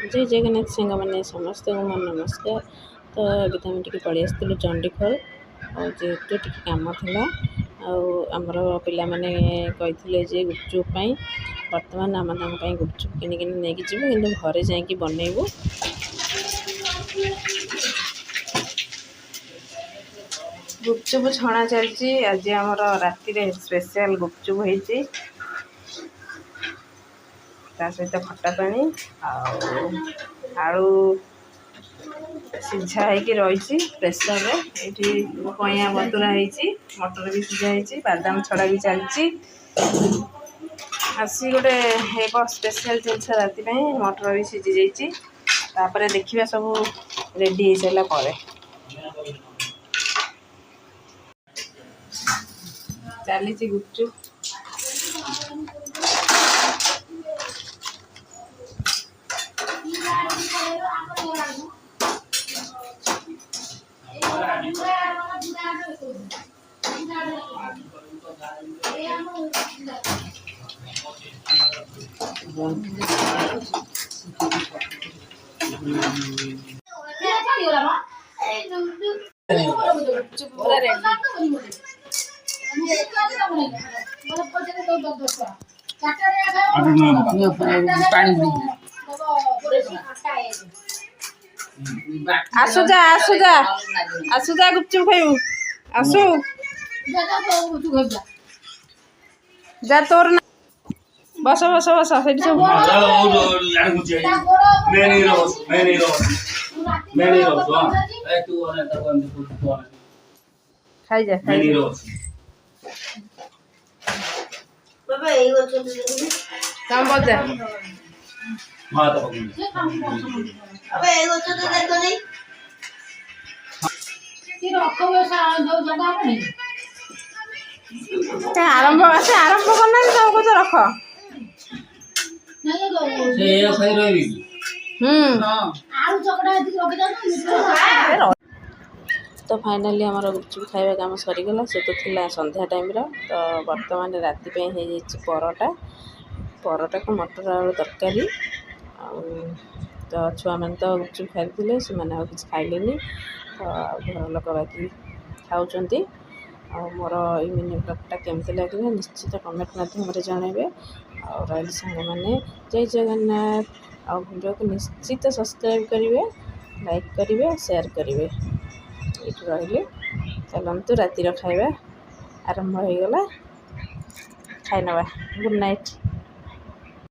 जय जगन्नाथ सांग मैंने समस्त मोर नमस्कार। तो अभी तो आम टे पलि आसलु चंडीखोल और जेहेतु टी कम था आमर पिला माने कही गुपचुप बर्तमान आम गुपचुप किनिक नहीं कि घरे जाकि बनइबू। गुपचुप छणा चलती आज आमर राति स्पेशल गुपचुप होती सहित खटा पानी आलू सीझा रही प्रेसर रे ये कइया बतुरा मटर भी सीझा बादाम छड़ा भी चलती आसी गोटे स्पेशल जिनस राति मटर भी सीझी जापर देखा सब रेडी हो सारापर चली गुपचुप पूरा रेडी आसुजा आसुजा आसुजा गुपचुप खाइबू आसु जा तोर ना बस बस बस सेठी सब खाई जा बाबा ए काम बजा अबे ए तो देखो नहीं कि रखो जगह नहीं आरंभ से आरंभ करना सब कुछ रख तो फाइनाली आमर गुपचुप खाଇବା काम सरीगला से तो थिला संध्या टाइम तो बर्तमान राति पे हो परोटा परोटा को मटर आलू तरकारी तो छुआ मैंने तो गुपचुप खाई से किसी खाइले तो घर लोक बाकी खाऊँच मोर ये मिनी ब्लॉगटा केमती लगे निश्चित कमेंट माध्यम जनइबे और रही सांग मैंने जय जगन्नाथ आ वीडियो को निश्चित सब्सक्राइब करेंगे लाइक करेंगे शेयर करेंगे ये रही चलतु रातिर खाଇବା आरंभ हो गला खाई नवा गुड नाइट।